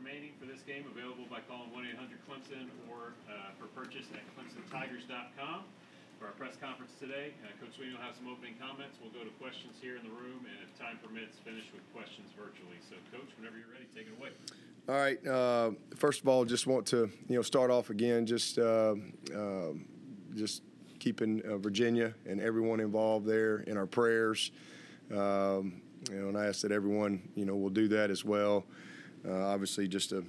remaining for this game, available by calling 1-800-CLEMSON or for purchase at ClemsonTigers.com. For our press conference today, Coach Swinney will have some opening comments. We'll go to questions here in the room, and if time permits, finish with questions virtually. So, Coach, whenever you're ready, take it away. All right. First of all, just want to start off again, just keeping Virginia and everyone involved there in our prayers. And I ask that everyone will do that as well. Obviously, just a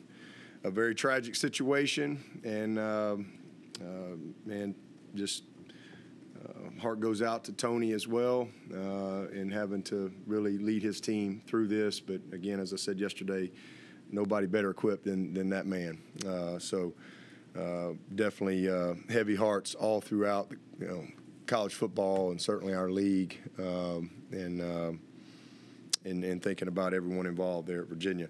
very tragic situation, and heart goes out to Tony as well, in having to really lead his team through this. But again, as I said yesterday, nobody better equipped than that man. Definitely heavy hearts all throughout college football and certainly our league, and thinking about everyone involved there at Virginia.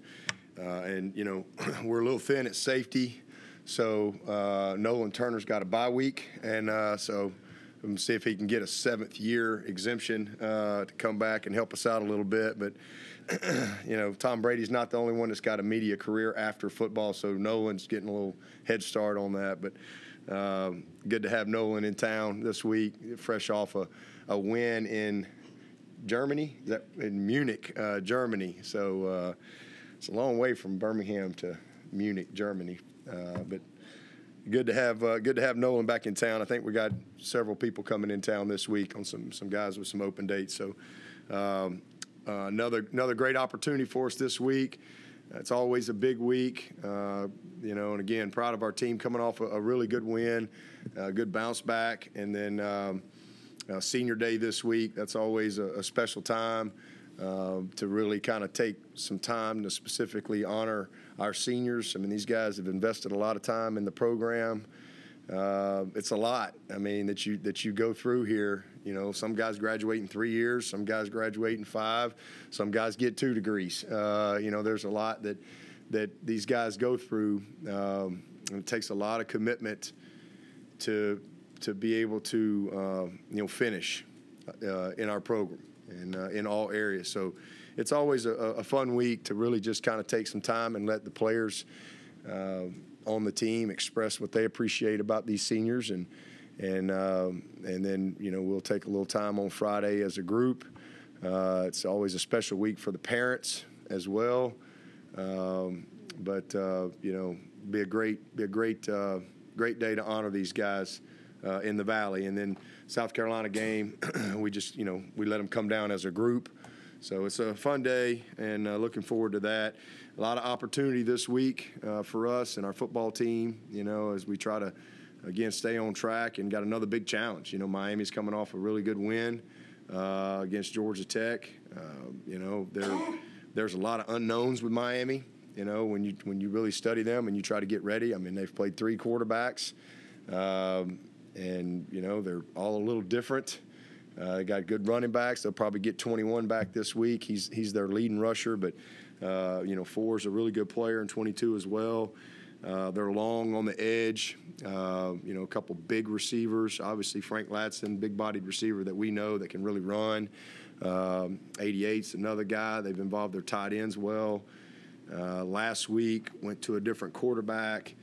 We're a little thin at safety, so Nolan Turner's got a bye week, and so I'm going to see if he can get a 7th-year exemption to come back and help us out a little bit. But, Tom Brady's not the only one that's got a media career after football, so Nolan's getting a little head start on that. But good to have Nolan in town this week, fresh off a win in Germany, in Munich, Germany. So it's a long way from Birmingham to Munich, Germany. But good to have Nolan back in town. I think we got several people coming in town this week on some guys with some open dates. So another great opportunity for us this week. It's always a big week, and again, proud of our team coming off a really good win, good bounce back, and then senior day this week. That's always a special time to really kind of take some time to specifically honor our seniors. I mean, these guys have invested a lot of time in the program. It's a lot, that you go through here. Some guys graduate in 3 years, some guys graduate in 5, some guys get 2 degrees. There's a lot that these guys go through, and it takes a lot of commitment to be able to finish in our program and in all areas. So it's always a fun week to really just kind of take some time and let the players on the team express what they appreciate about these seniors, and then we'll take a little time on Friday as a group. It's always a special week for the parents as well, but be a great day to honor these guys in the Valley. And then South Carolina game, we let them come down as a group. So it's a fun day, and looking forward to that. A lot of opportunity this week for us and our football team, as we try to, again, stay on track, and got another big challenge. Miami's coming off a really good win against Georgia Tech. There's a lot of unknowns with Miami, when you really study them and you try to get ready. They've played 3 quarterbacks, and they're all a little different. They got good running backs. They'll probably get 21 back this week. He's their leading rusher, but 4's a really good player, and 22 as well. They're long on the edge. A couple big receivers. Obviously, Frank Ladson, big-bodied receiver that we know that can really run. 88's another guy. They've involved their tight ends well. Last week went to a different quarterback,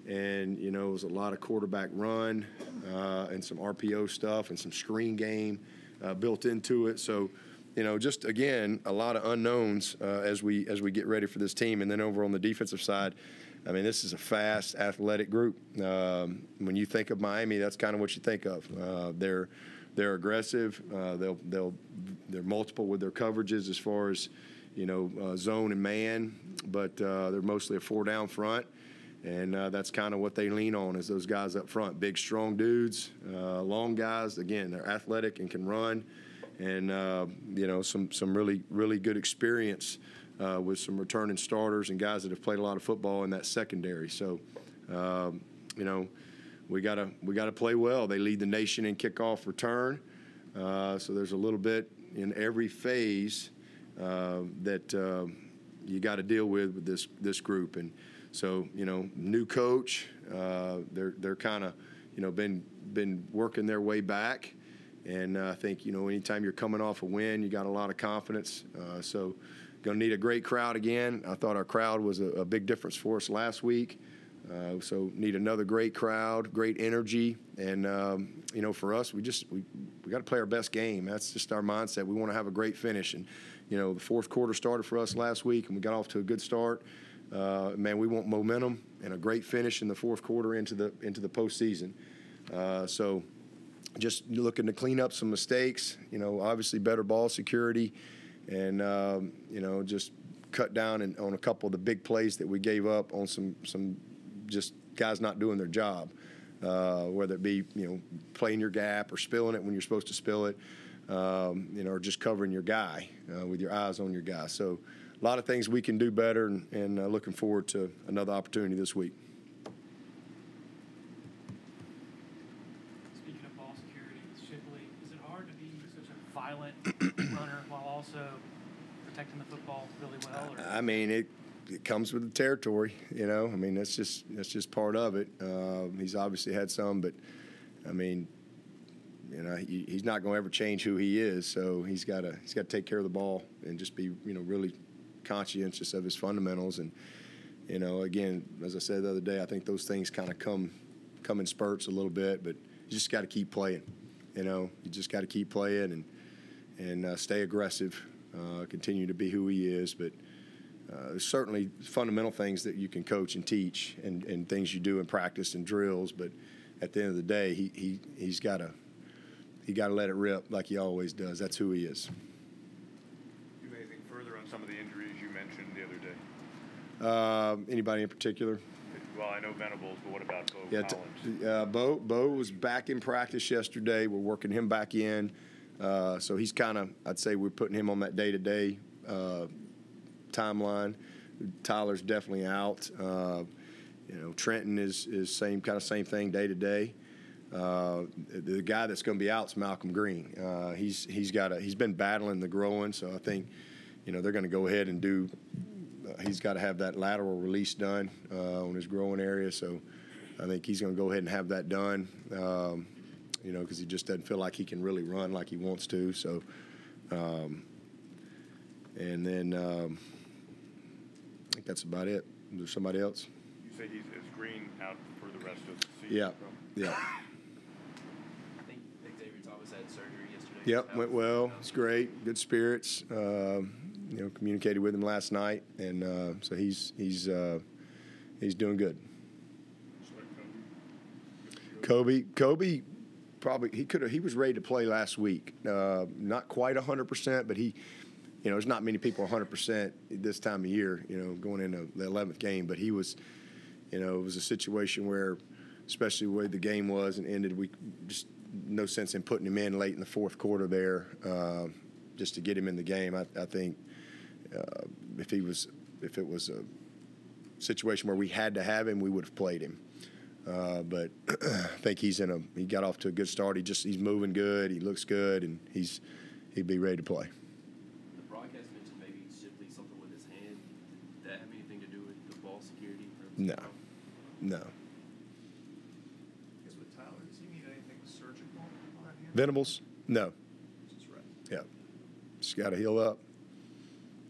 and it was a lot of quarterback run and some RPO stuff and some screen game built into it. So, just again, a lot of unknowns as we get ready for this team. And then over on the defensive side, this is a fast, athletic group. When you think of Miami, that's kind of what you think of. They're aggressive. They're multiple with their coverages as far as zone and man, but they're mostly a 4-down front. And that's kind of what they lean on, is those guys up front, big, strong dudes, long guys. Again, they're athletic and can run, and some really, really good experience with some returning starters and guys that have played a lot of football in that secondary. So, we gotta play well. They lead the nation in kickoff return, so there's a little bit in every phase that you got to deal with this group. And so, new coach, they're kind of, been working their way back. And I think, anytime you're coming off a win, you got a lot of confidence. So, going to need a great crowd again. I thought our crowd was a big difference for us last week. So need another great crowd, great energy, and for us, we got to play our best game. That's just our mindset. We want to have a great finish, and the fourth quarter started for us last week, and we got off to a good start. Man, we want momentum and a great finish in the fourth quarter into the postseason. So just looking to clean up some mistakes. Obviously better ball security, and just cut down on a couple of the big plays that we gave up on some just guys not doing their job, whether it be playing your gap or spilling it when you're supposed to spill it, or just covering your guy with your eyes on your guy. So a lot of things we can do better, and looking forward to another opportunity this week. Speaking of ball security, Shipley, is it hard to be such a violent runner while also protecting the football really well? Or? I mean, it comes with the territory, I mean, that's just part of it. He's obviously had some, but I mean, he's not going to ever change who he is. So he's got to take care of the ball and just be really conscientious of his fundamentals. And again, as I said the other day, I think those things kind of come in spurts a little bit, but you just got to keep playing. You just got to keep playing and stay aggressive, continue to be who he is, but. There's certainly fundamental things that you can coach and teach, and things you do in practice and drills. But at the end of the day, he's got to let it rip like he always does. That's who he is. Do anything further on some of the injuries you mentioned the other day? Anybody in particular? Well, I know Venables, but what about Bo Collins? Bo was back in practice yesterday. We're working him back in. So he's kind of, I'd say we're putting him on that day-to-day timeline. Tyler's definitely out. Trenton is same thing day to day. The guy that's going to be out is Malcolm Green. He's been battling the growing, so I think they're going to go ahead and do. He's got to have that lateral release done on his growing area, so I think he's going to go ahead and have that done. Because he just doesn't feel like he can really run like he wants to. So, and then. I think that's about it. Is there somebody else? You say is Green out for the rest of the season? Yeah. I think Xavier Thomas had surgery yesterday. Yep, went well. It's great. Good spirits. Communicated with him last night, and so he's doing good. Kobe probably he was ready to play last week. Not quite 100%, but he. There's not many people 100% this time of year, going into the 11th game. But he was, it was a situation where, especially the way the game was and ended, we just no sense in putting him in late in the fourth quarter there just to get him in the game. I think if it was a situation where we had to have him, we would have played him. But I think he got off to a good start. He's moving good. He looks good, and he'd be ready to play. No. I guess with Tyler, does he need anything surgical on that hand? Venables? No. Just right. Yeah. Just got to heal up.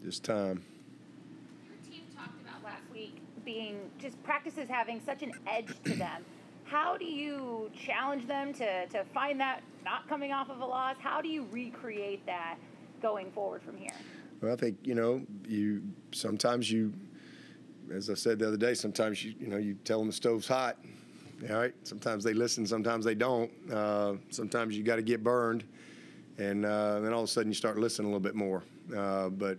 Just time. Your team talked about last week being just practices having such an edge to them. How do you challenge them to find that not coming off of a loss? How do you recreate that going forward from here? Well, I think, sometimes as I said the other day, sometimes you tell them the stove's hot. All right. Sometimes they listen, sometimes they don't. Sometimes you got to get burned, and then all of a sudden you start listening a little bit more. But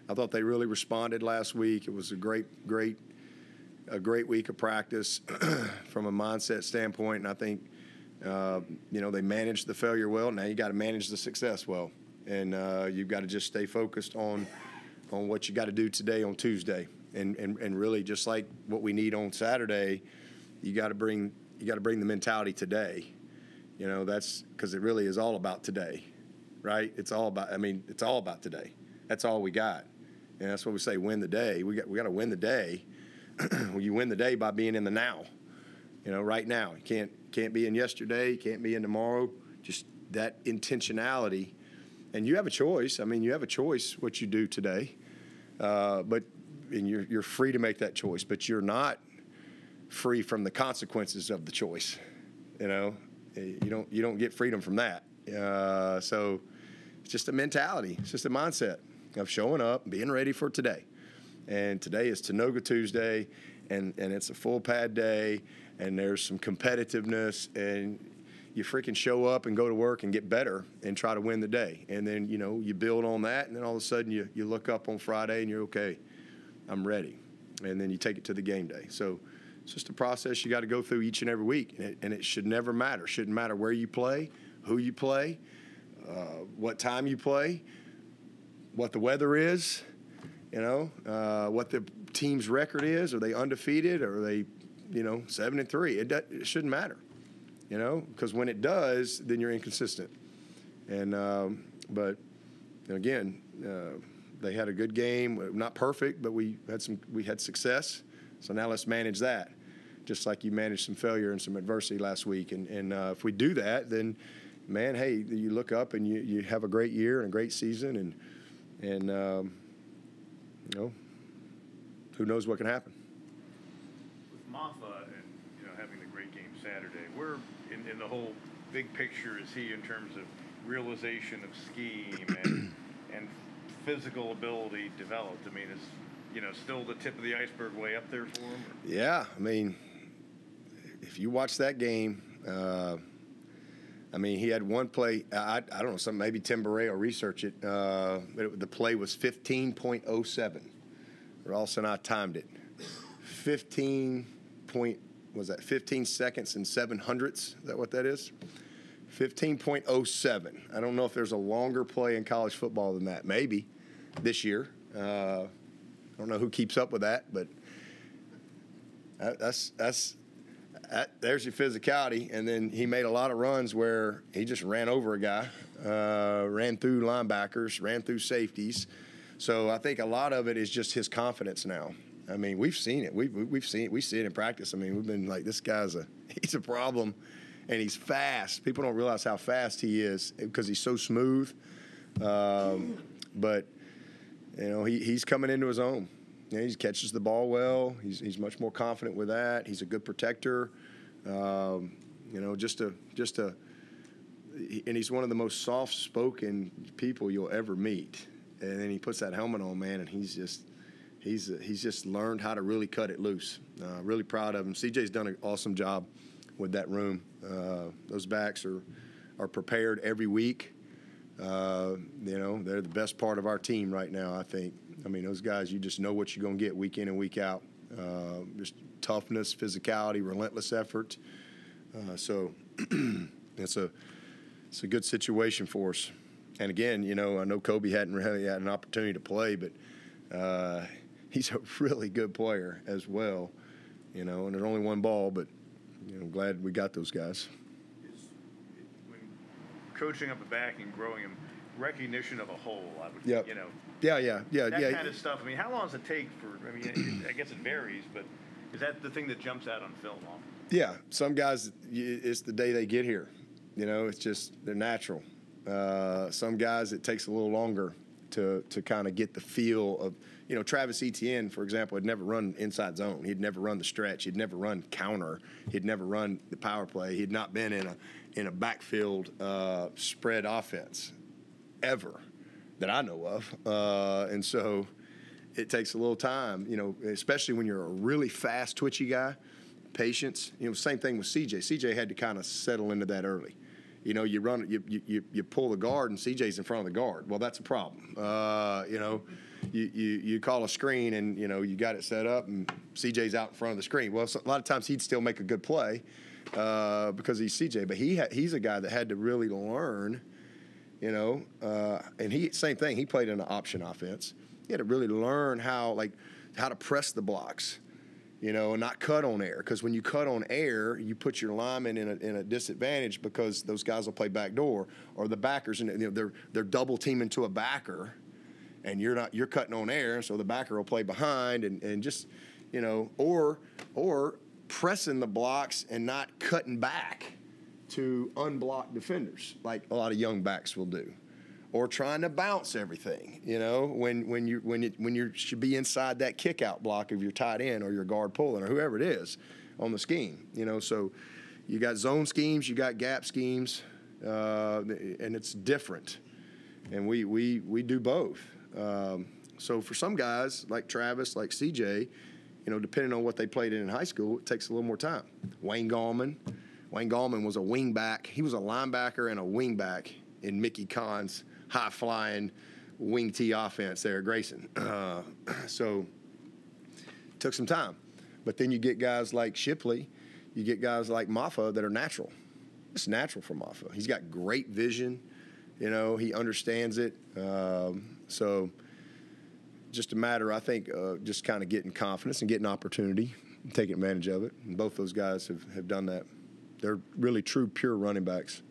I thought they really responded last week. It was a great week of practice from a mindset standpoint, and I think they managed the failure well. Now you got to manage the success well, and you've got to just stay focused on what you got to do today on Tuesday. And really, just like what we need on Saturday, you got to bring the mentality today. That's because it really is all about today, right? It's all about today. That's all we got, and that's what we say: win the day. We got to win the day. Well, you win the day by being in the now. Right now. You can't be in yesterday. You can't be in tomorrow. Just that intentionality, and you have a choice. You have a choice what you do today. And you're free to make that choice, but you're not free from the consequences of the choice. You don't get freedom from that. So it's just a mentality. It's just a mindset of showing up, being ready for today. And today is Tanoga Tuesday, and it's a full pad day, and there's some competitiveness, and you freaking show up and go to work and get better and try to win the day. And then, you build on that, and then all of a sudden you look up on Friday and you're okay, I'm ready. And then you take it to the game day. So it's just a process you got to go through each and every week, and it should never matter. Shouldn't matter where you play, who you play, what time you play, what the weather is, what the team's record is. Are they undefeated, or are they, 7-3? It shouldn't matter, because when it does, then you're inconsistent. And but again, they had a good game, not perfect, but we had success. So now let's manage that, just like you managed some failure and some adversity last week. And if we do that, then, man, hey, you look up and you have a great year and a great season, and who knows what can happen. With Maffa and having the great game Saturday, where in the whole big picture is he in terms of realization of scheme and physical ability developed? I mean, is still the tip of the iceberg way up there for him? Or? Yeah, I mean, if you watch that game, he had one play. I don't know, maybe Tim Barret will research it. But the play was 15.07. Ross and I timed it. 15 seconds and 7 hundredths? Is that what that is? 15.07. I don't know if there's a longer play in college football than that. Maybe this year. I don't know who keeps up with that, but there's your physicality. And then he made a lot of runs where he just ran over a guy, ran through linebackers, ran through safeties. So I think a lot of it is just his confidence now. I mean, we've seen it. We see it in practice. I mean, we've been like, this guy's he's a problem, and he's fast. People don't realize how fast he is because he's so smooth. But he's coming into his own. He catches the ball well. He's much more confident with that. He's a good protector. And he's one of the most soft-spoken people you'll ever meet. And then he puts that helmet on, man, and he's just learned how to really cut it loose. Really proud of him. CJ's done an awesome job with that room. Those backs are prepared every week. They're the best part of our team right now, I think. I mean, those guys, you just know what you're going to get week in and week out. Just toughness, physicality, relentless effort. So it's a good situation for us. And again, I know Kobe hadn't really had an opportunity to play, but he's a really good player as well. And there's only one ball, but I'm glad we got those guys. When coaching up a back and growing him, recognition of a whole, I would, Yeah. That kind of stuff. I mean, how long does it take for? I mean, I guess it varies, but is that the thing that jumps out on film? Yeah, some guys, it's the day they get here. It's just they're natural. Some guys, it takes a little longer to kind of get the feel of. Travis Etienne, for example, had never run inside zone. He'd never run the stretch. He'd never run counter. He'd never run the power play. He'd not been in a backfield spread offense ever that I know of. And so it takes a little time, especially when you're a really fast, twitchy guy. Patience. Same thing with CJ. CJ had to kind of settle into that early. You run, you pull the guard, and CJ's in front of the guard. Well, that's a problem. You call a screen, and you got it set up, and CJ's out in front of the screen. Well, a lot of times he'd still make a good play because he's CJ, but he's a guy that had to really learn. And same thing. He played in an option offense. He had to really learn how to press the blocks. And not cut on air. Because when you cut on air, you put your lineman in a disadvantage because those guys will play backdoor, or the backers, and they're double teaming to a backer, and you're cutting on air, so the backer will play behind and just or pressing the blocks and not cutting back to unblocked defenders like a lot of young backs will do, or trying to bounce everything, when you should be inside that kick out block of your tight end or your guard pulling or whoever it is on the scheme, so you got zone schemes, you got gap schemes, and it's different, and we do both. So for some guys like Travis, like CJ, depending on what they played in high school, it takes a little more time. Wayne Gallman was a wing back. He was a linebacker and a wing back in Mickey Kahn's high-flying wing T offense there at Grayson. So it took some time. But then you get guys like Shipley, you get guys like Maffa that are natural. It's natural for Maffa. He's got great vision. He understands it. So just a matter, I think, just kind of getting confidence and getting opportunity, and taking advantage of it. And both those guys have done that. They're really true, pure running backs.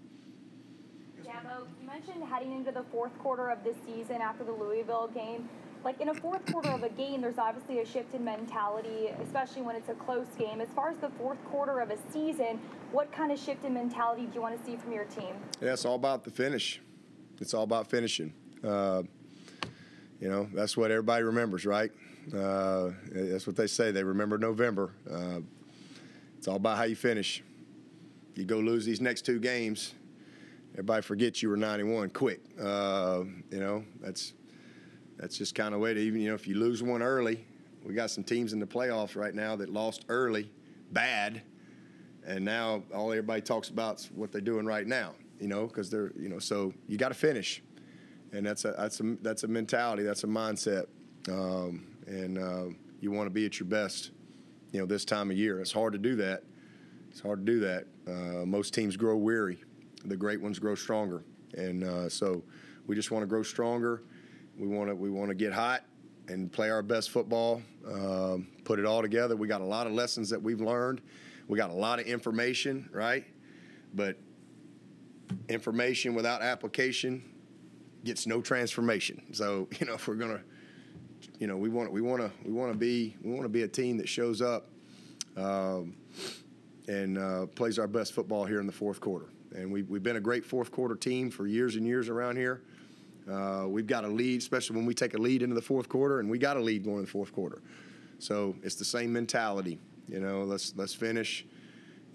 Dabo, you mentioned heading into the fourth quarter of this season after the Louisville game. Like, in a fourth quarter of a game, there's obviously a shift in mentality, especially when it's a close game. As far as the fourth quarter of a season, what kind of shift in mentality do you want to see from your team? Yeah, it's all about the finish. It's all about finishing. That's what everybody remembers, right? That's what they say. They remember November. It's all about how you finish. You go lose these next two games, everybody forgets you were 91 quick. That's just kind of way to, even if you lose one early, we got some teams in the playoffs right now that lost early, bad, and now all everybody talks about is what they're doing right now, because they're, so you got to finish, and that's a mentality, that's a mindset, and you want to be at your best, this time of year. It's hard to do that. Most teams grow weary. The great ones grow stronger, and so we just want to grow stronger. We want to get hot and play our best football, put it all together. We got a lot of lessons that we've learned. We got a lot of information, right? But information without application gets no transformation. So, if we're gonna, we want to be a team that shows up and plays our best football here in the fourth quarter. And we've been a great fourth quarter team for years and years around here. We've got a lead, especially when we take a lead into the fourth quarter, and we got a lead going in the fourth quarter. So it's the same mentality, let's finish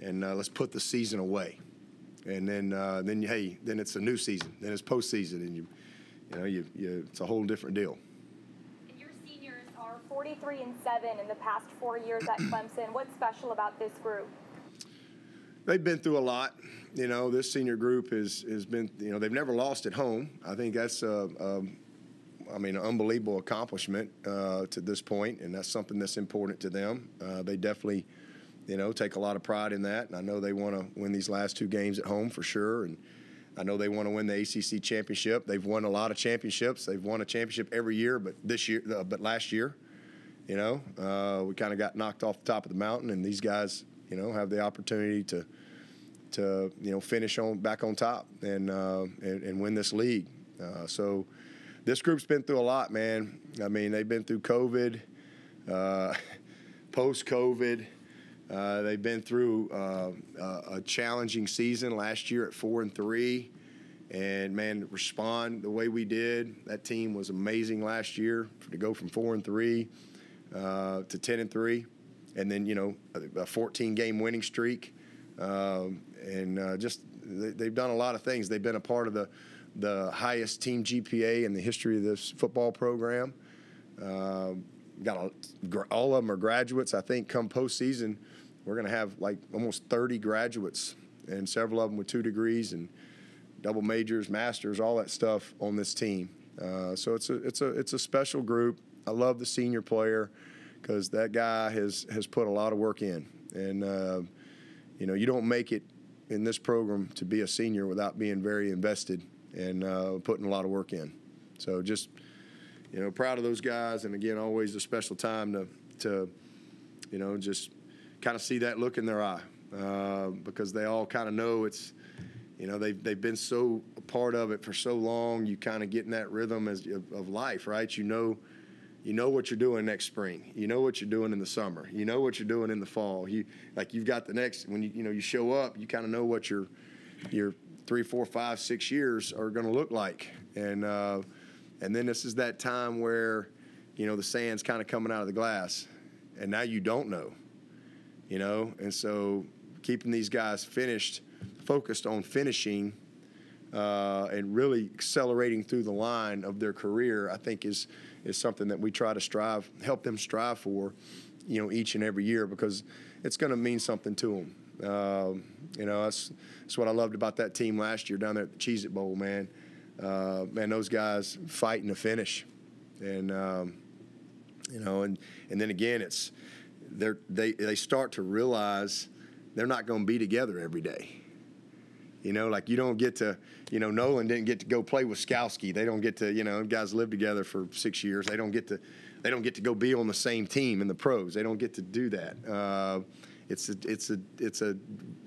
and let's put the season away. And then it's a new season. Then it's postseason, and it's a whole different deal. And your seniors are 43-7 in the past 4 years at Clemson. What's special about this group? They've been through a lot. This senior group has been, they've never lost at home. I think that's, an unbelievable accomplishment to this point, and that's something that's important to them. They definitely, take a lot of pride in that, and I know they want to win these last two games at home for sure, and I know they want to win the ACC championship. They've won a lot of championships. They've won a championship every year, but last year, we kind of got knocked off the top of the mountain, and these guys, have the opportunity to finish back on top and win this league. So this group's been through a lot, man. They've been through COVID, post-COVID. They've been through a challenging season last year at 4-3, and man, to respond the way we did. That team was amazing last year to go from 4-3 to 10-3. And then, a 14-game winning streak. Just they've done a lot of things. They've been a part of the highest team GPA in the history of this football program. All of them are graduates. I think come postseason, we're going to have like almost 30 graduates, and several of them with 2 degrees and double majors, masters, all that stuff on this team. So it's a special group. I love the senior player, because that guy has put a lot of work in. And, you don't make it in this program to be a senior without being very invested and putting a lot of work in. So just, proud of those guys. And, again, always a special time to just kind of see that look in their eye, because they all kind of know it's, they've been so a part of it for so long. You kind of get in that rhythm of life, right? You know what you're doing next spring. You know what you're doing in the summer. You know what you're doing in the fall. You've got the next, when you show up, you kind of know what your 3, 4, 5, 6 years are going to look like. And then this is that time where, the sand's kind of coming out of the glass, and now you don't know, And so keeping these guys focused on finishing and really accelerating through the line of their career, I think is something that we try to help them strive for, each and every year, because it's going to mean something to them. That's what I loved about that team last year down there at the Cheez-It Bowl, man. Man, those guys fighting to finish, and and then again, they start to realize they're not going to be together every day. Like you don't get to, Nolan didn't get to go play with Skowski. They don't get to, guys live together for 6 years. They don't get to go be on the same team in the pros. They don't get to do that. It's a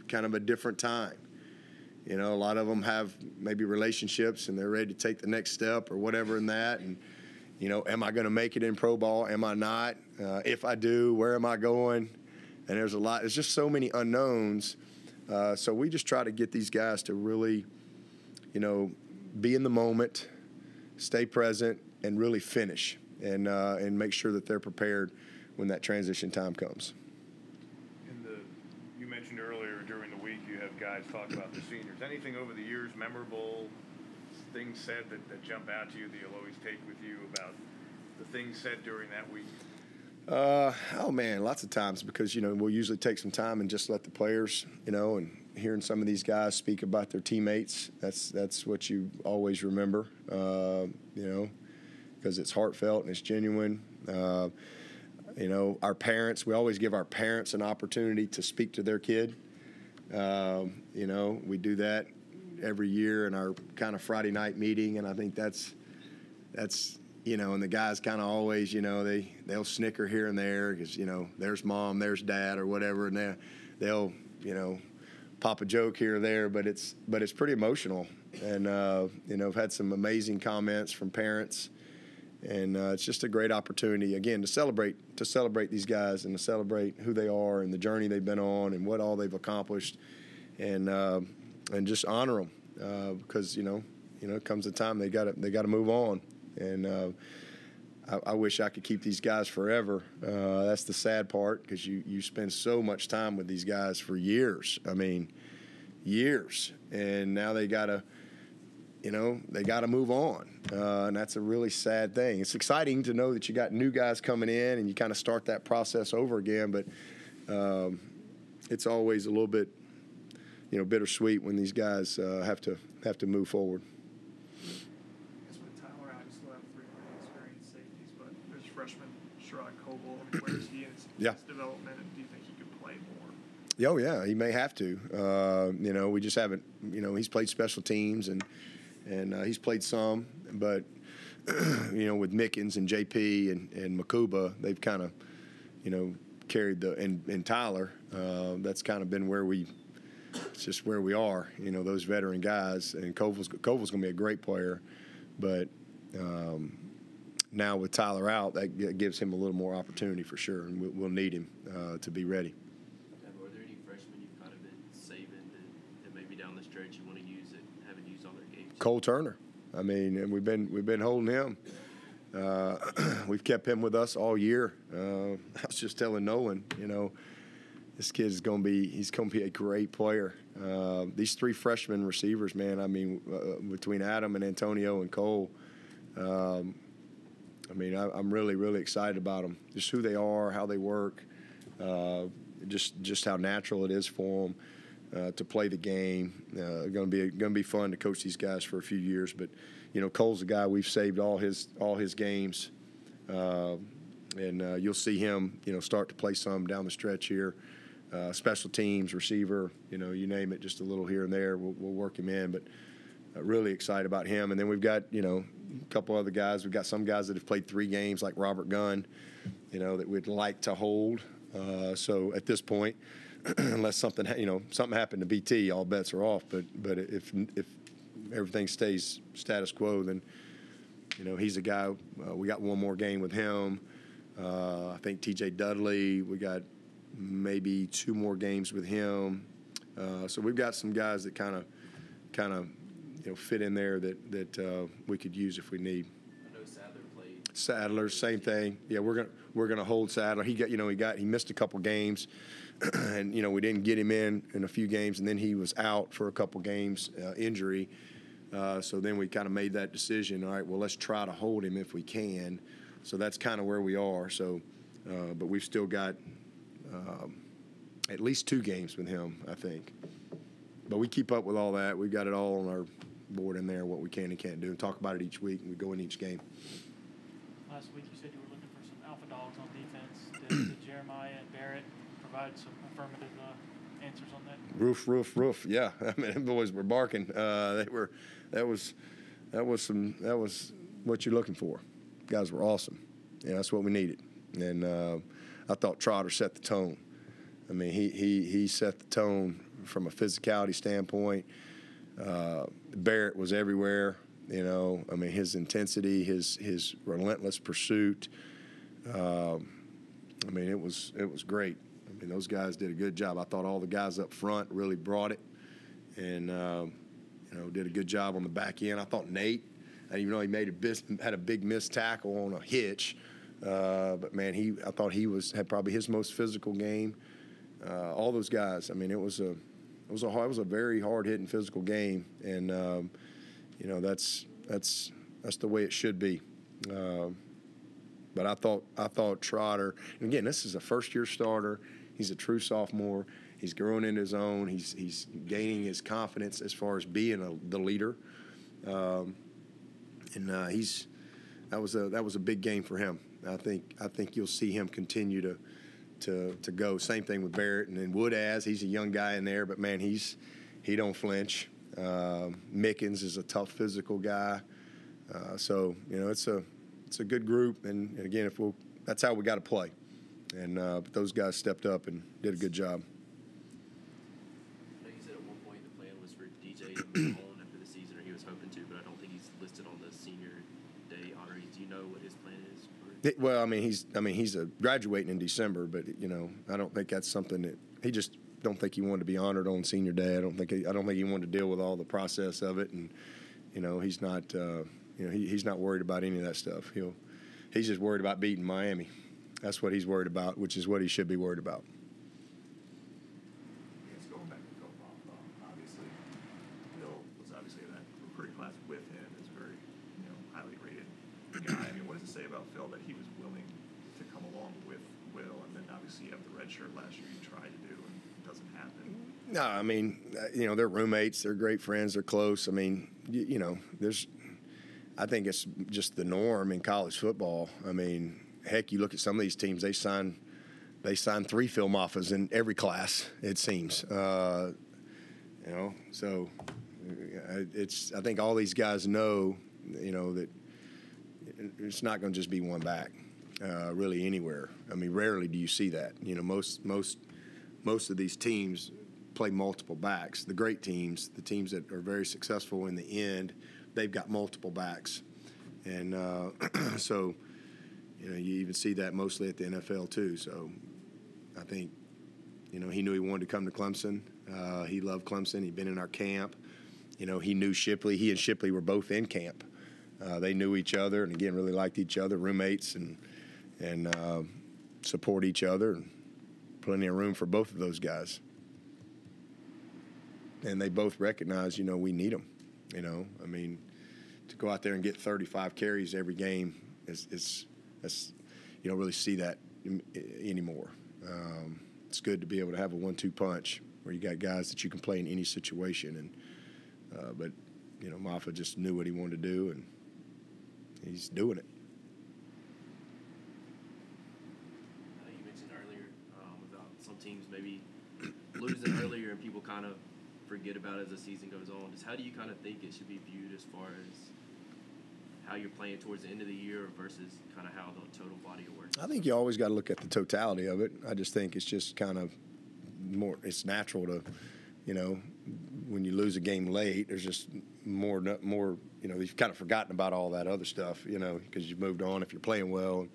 kind of a different time. A lot of them have maybe relationships and they're ready to take the next step or whatever in that. And, am I going to make it in pro ball? Am I not? If I do, where am I going? And there's just so many unknowns. So we just try to get these guys to really, be in the moment, stay present, and really finish, and make sure that they're prepared when that transition time comes. You mentioned earlier during the week you have guys talk about the seniors. Anything over the years, memorable things said that jump out to you that you'll always take with you about the things said during that week? Oh man, lots of times, because we'll usually take some time and just let the players, and hearing some of these guys speak about their teammates. That's what you always remember, because it's heartfelt and it's genuine. Our parents, we always give our parents an opportunity to speak to their kid. We do that every year in our kind of Friday night meeting, and I think that's. And the guys kind of always, they'll snicker here and there because, there's mom, there's dad or whatever, and they'll pop a joke here or there, but it's pretty emotional. And, I've had some amazing comments from parents, and it's just a great opportunity, again, to celebrate these guys and to celebrate who they are and the journey they've been on and what all they've accomplished, and just honor them because, it comes a time they got to move on. And I wish I could keep these guys forever. That's the sad part, because you spend so much time with these guys for years. I mean, years. And now they got to move on. And that's a really sad thing. It's exciting to know that you got new guys coming in and you kind of start that process over again. But it's always a little bit, bittersweet when these guys have to move forward. Freshman Sherrod Coble. Where is he in his development, and do you think he could play more? Oh yeah, he may have to. We just haven't. He's played special teams and he's played some, but with Mickens and JP and Makuba, they've kind of carried and Tyler. That's kind of been it's just where we are. Those veteran guys, and Coble's going to be a great player, but. Now with Tyler out, that gives him a little more opportunity for sure, and we'll need him to be ready. Are there any freshmen you've kind of been saving that maybe down the stretch you want to use that haven't used on their games? Cole Turner, and we've been holding him. We've kept him with us all year. I was just telling Nolan, this kid is going to be a great player. These three freshman receivers, man. Between Adam and Antonio and Cole. I'm really, really excited about them. Just who they are, how they work, just how natural it is for them to play the game. Going to be fun to coach these guys for a few years. But Cole's a guy we've saved all his games, and you'll see him start to play some down the stretch here. Special teams, receiver, you name it, just a little here and there. We'll work him in, but really excited about him. And then we've got a couple other guys. We've got some guys that have played 3 games, like Robert Gunn, that we'd like to hold. So at this point, unless something happened to BT, all bets are off. But if everything stays status quo, then he's a guy. We got one more game with him. I think TJ Dudley. We got maybe 2 more games with him. So we've got some guys that kind of fit in there that we could use if we need. I know Sadler played. Sadler, same thing. Yeah, we're gonna hold Sadler. He missed a couple games, and we didn't get him in a few games, and then he was out for a couple games, injury. So then we kind of made that decision. All right, well, let's try to hold him if we can. So that's kind of where we are. So, but we've still got at least 2 games with him, I think. But we keep up with all that. We've got it all on our board in there, what we can and can't do, and talk about it each week, and we go in each game. Last week you said you were looking for some alpha dogs on defense. Did Jeremiah and Barrett provide some affirmative answers on that? Roof. Yeah, I mean, them boys were barking. That was what you're looking for. Guys were awesome. Yeah, that's what we needed. And I thought Trotter set the tone. I mean, he set the tone from a physicality standpoint. Barrett was everywhere. I mean, his intensity, his relentless pursuit. I mean, it was great. I mean, those guys did a good job. I thought all the guys up front really brought it, and did a good job on the back end. I thought Nate, even though he had a big missed tackle on a hitch, but man, I thought he had probably his most physical game. All those guys. I mean, it was a very hard hitting physical game, and that's the way it should be. But I thought Trotter, and again, this is a first-year starter. He's a true sophomore. He's growing into his own. He's gaining his confidence as far as being the leader. And that was a big game for him. I think you'll see him continue to go. Same thing with Barrett, and then he's a young guy in there, but man, he don't flinch. Mickens is a tough physical guy. So it's a good group, and again, that's how we got to play. And but those guys stepped up and did a good job. I know you said at one point the plan was for DJ to move on after the season, or he was hoping to, but I don't think he's listed on the senior day honorees. Do you know what his plan is? Well, I mean, he's graduating in December, but I don't think that's something that he just don't think he wanted to be honored on senior day. I don't think he wanted to deal with all the process of it, and he's not he's not worried about any of that stuff. He's just worried about beating Miami. That's what he's worried about, which is what he should be worried about. Yes, going back to Phil Moffa, obviously, Phil was obviously in that recruiting class with him, is a very highly rated guy. I mean, what does it say about Phil that he was willing to come along with Will, and then obviously you have the red shirt last year you tried to do and it doesn't happen? No, I mean, they're roommates, they're great friends, they're close. I mean, I think it's just the norm in college football. I mean, heck, you look at some of these teams, they sign 3 Phil Moffas in every class, it seems. So I think all these guys know, that it's not going to just be one back, really anywhere. I mean, rarely do you see that. Most of these teams play multiple backs. The great teams, the teams that are very successful in the end, they've got multiple backs. And so, you even see that mostly at the NFL too. So I think, he knew he wanted to come to Clemson. He loved Clemson. He'd been in our camp. He knew Shipley. He and Shipley were both in camp. They knew each other, and again, really liked each other, roommates, and support each other. And plenty of room for both of those guys. And they both recognize, we need them. I mean, to go out there and get 35 carries every game is you don't really see that anymore. It's good to be able to have a 1-2 punch where you got guys that you can play in any situation. And but Moffa just knew what he wanted to do, and he's doing it. You mentioned earlier about some teams maybe losing earlier and people kind of forget about it as the season goes on. Just how do you kind of think it should be viewed as far as how you're playing towards the end of the year versus kind of how the total body of work? I think you always got to look at the totality of it. I just think it's just kind of it's natural to, when you lose a game late, there's just more, you've kind of forgotten about all that other stuff, because you've moved on. If you're playing well,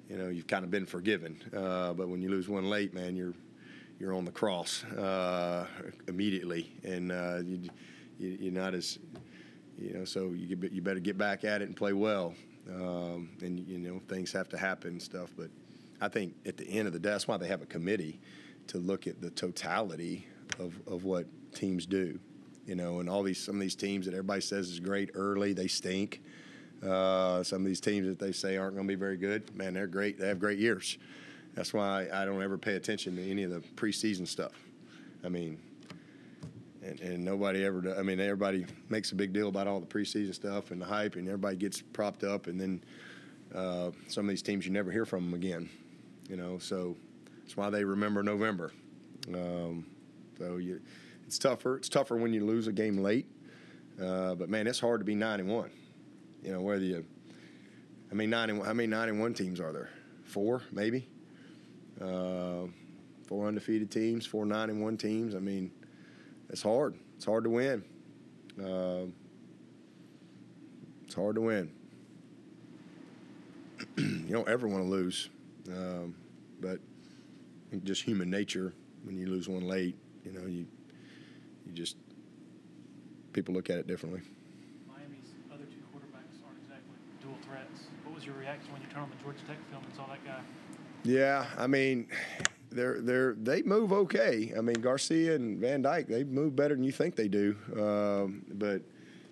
you've kind of been forgiven. But when you lose one late, man, you're on the cross immediately, and you're not as, so you better get back at it and play well. And things have to happen and stuff. But I think at the end of the day, that's why they have a committee to look at the totality of what teams do. And some of these teams that everybody says is great early, they stink. Some of these teams that they say aren't going to be very good, man, they're great. They have great years. That's why I don't ever pay attention to any of the preseason stuff. I mean, and nobody ever does. I mean, everybody makes a big deal about all the preseason stuff and the hype, and everybody gets propped up, and then some of these teams you never hear from them again. So that's why they remember November. It's tougher. It's tougher when you lose a game late. But man, it's hard to be 9-1. Whether you, how many 9-1 teams are there? 4, maybe. 4 undefeated teams, 4 9-1 teams. I mean, it's hard. It's hard to win. It's hard to win. You don't ever want to lose, but just human nature. When you lose one late, you just, people look at it differently. Miami's other 2 quarterbacks aren't exactly dual threats. What was your reaction when you turned on the Georgia Tech film and saw that guy? Yeah, I mean, they move okay. I mean, Garcia and Van Dyke, they move better than you think they do. But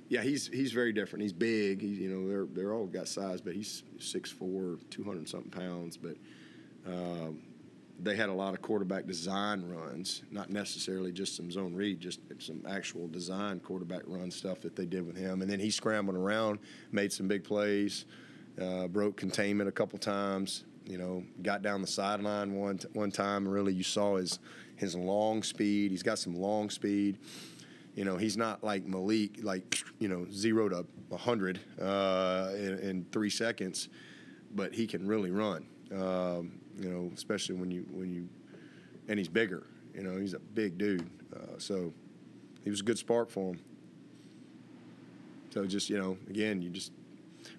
yeah, he's very different. He's big. They're all got size, but he's 6'4", 200-something pounds. But they had a lot of quarterback design runs, not necessarily just some zone read, just some actual design quarterback run stuff that they did with him. And then he scrambled around, made some big plays, broke containment a couple times. Got down the sideline one time. Really, you saw his long speed. He's got some long speed. He's not like Malik, 0 to 100 in 3 seconds, but he can really run. Especially when you, and he's bigger. He's a big dude. So he was a good spark for him. So just, again,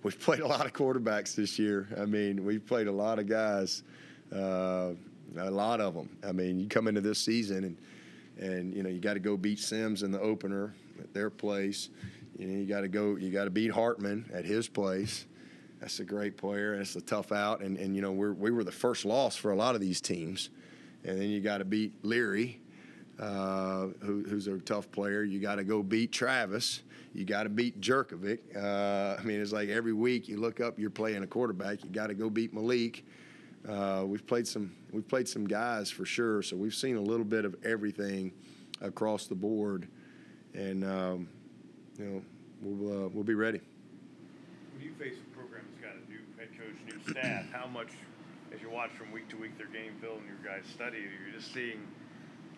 we've played a lot of quarterbacks this year. I mean, we've played a lot of guys, a lot of them. I mean, you come into this season and you got to go beat Sims in the opener at their place. You got to beat Hartman at his place. That's a great player, and it's a tough out. And we were the first loss for a lot of these teams. And then you got to beat Leary, who's a tough player. You got to go beat Travis. You got to beat Jerkovic. I mean, it's like every week you look up, you're playing a quarterback. You got to go beat Malik. We've played some guys for sure. So we've seen a little bit of everything across the board, and we'll be ready. When you face a program that's got a new head coach, new staff, how much, as you watch from week to week their game film and your guys study, you're just seeing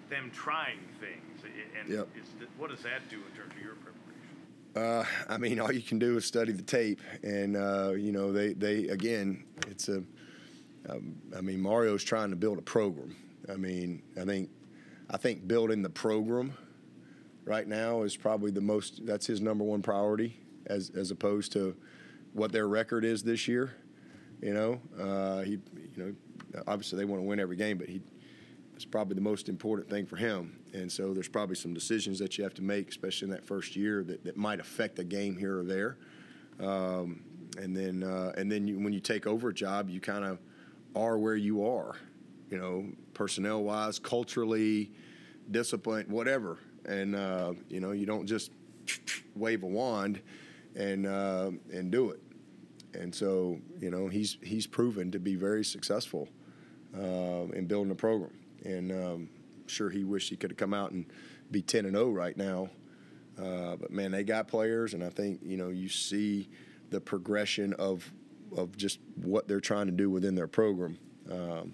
them trying things, and yep. What does that do in terms of your preparation? I mean, all you can do is study the tape, and they again, it's Mario's trying to build a program. I mean, I think building the program right now is probably that's his number one priority, as opposed to what their record is this year. Obviously they want to win every game, but it's probably the most important thing for him. And so there's probably some decisions that you have to make, especially in that first year, that might affect a game here or there. And then when you take over a job, you kind of are where you are, personnel-wise, culturally, discipline, whatever. And you don't just wave a wand and do it. And so he's proven to be very successful in building a program. And I'm sure he wished he could have come out and be 10-0 right now. But man, they got players, and I think you see the progression of just what they're trying to do within their program. And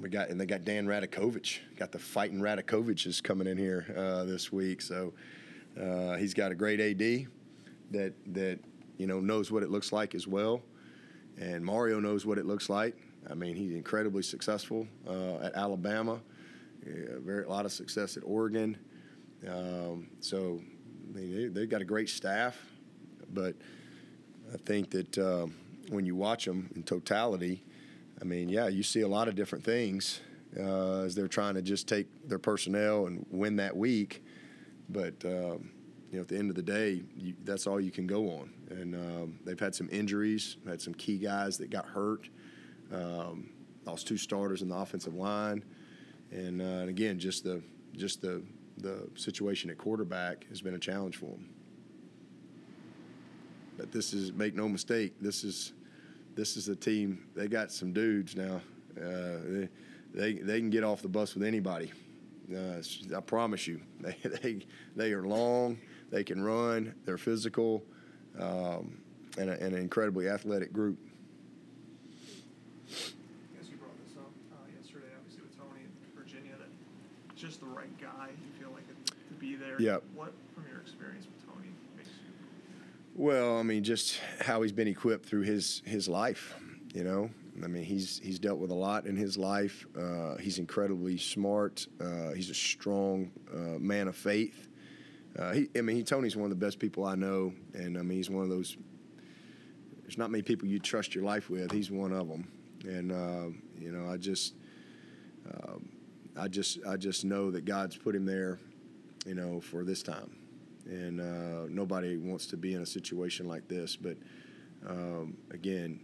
they got Dan Radakovich. Got the fighting Radakoviches coming in here this week. So he's got a great AD that knows what it looks like as well. And Mario knows what it looks like. I mean, he's incredibly successful at Alabama. A lot of success at Oregon. So they've got a great staff. But I think that when you watch them in totality, I mean, yeah, you see a lot of different things, as they're trying to just take their personnel and win that week. But at the end of the day, that's all you can go on. And they've had some injuries, had some key guys that got hurt, lost 2 starters in the offensive line, and again, just the situation at quarterback has been a challenge for them. But this is, make no mistake, this is a team. They got some dudes now. They can get off the bus with anybody. I promise you. They are long. They can run. They're physical, and an incredibly athletic group. I guess you brought this up yesterday, obviously with Tony in Virginia, that just the right guy. You feel like to be there. Yep. What, from your experience with Tony, makes you? Well, I mean, just how he's been equipped through his life. I mean, he's dealt with a lot in his life. He's incredibly smart. He's a strong man of faith. Tony's one of the best people I know, and I mean, he's one of those. There's not many people you trust your life with. He's one of them, and I just know that God's put him there, for this time, and nobody wants to be in a situation like this. But again,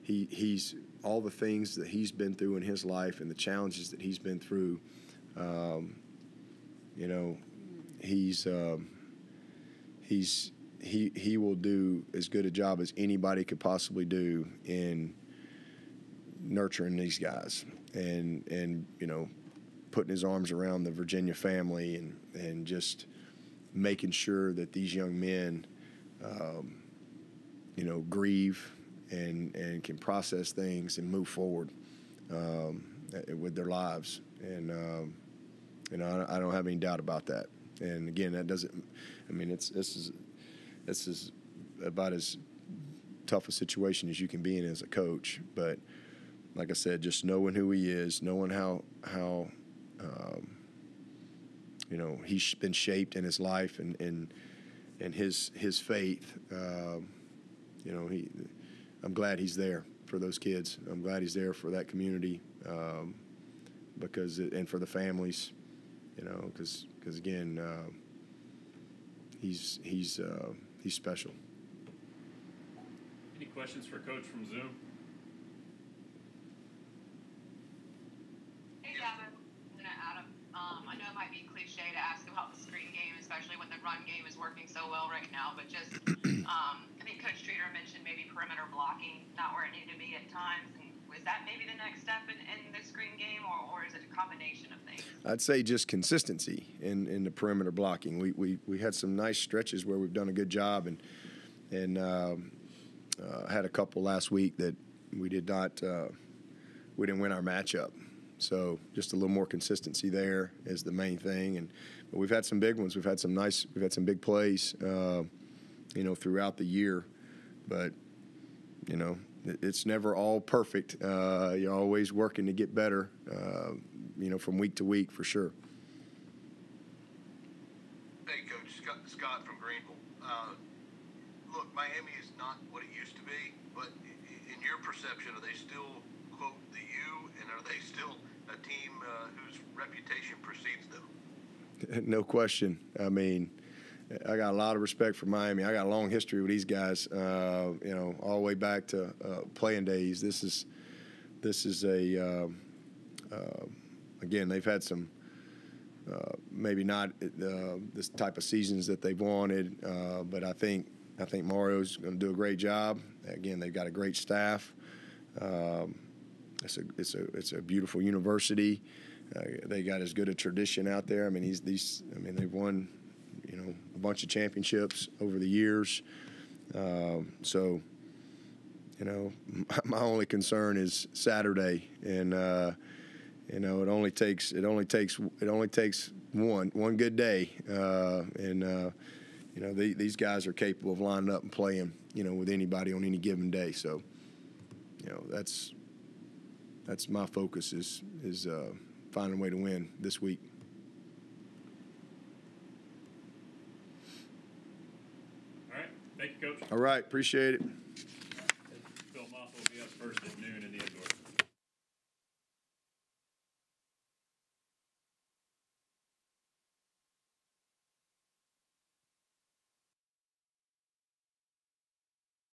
he's all the things that he's been through in his life and the challenges that he's been through. He will do as good a job as anybody could possibly do in nurturing these guys and putting his arms around the Virginia family and just making sure that these young men grieve and can process things and move forward with their lives. And I don't have any doubt about that. And again, that doesn't. I mean, this is about as tough a situation as you can be in as a coach. But like I said, just knowing who he is, knowing how he's been shaped in his life and his faith. I'm glad he's there for those kids. I'm glad he's there for that community, and for the families, because again, he's special. Any questions for Coach from Zoom? Hey, Dabo. Adam. I know it might be cliche to ask about the screen game, especially when the run game is working so well right now, but just I think Coach Streeter mentioned maybe perimeter blocking, not where it needed to be at times. And was that maybe the next step in the screen game, or is it a combination of things? I'd say just consistency in the perimeter blocking. We had some nice stretches where we've done a good job, and had a couple last week that we didn't win our matchup. So just a little more consistency there is the main thing. But we've had some big ones. We've had some big plays, throughout the year. But, it's never all perfect. You're always working to get better, from week to week for sure. Hey, Coach, Scott from Greenville. Look, Miami is not what it used to be, but in your perception, are they still, quote, the U, and are they still a team whose reputation precedes them? No question. I mean, I got a lot of respect for Miami. I got a long history with these guys, all the way back to playing days. This is again, they've had some, maybe not this type of seasons that they've wanted, but I think Mario's going to do a great job. Again, they've got a great staff. It's a beautiful university. They got as good a tradition out there. I mean, they've won, a bunch of championships over the years. So, my only concern is Saturday, and it only takes one good day, these guys are capable of lining up and playing, with anybody on any given day. So, that's my focus is finding a way to win this week. All right. Thank you, Coach. All right. Appreciate it.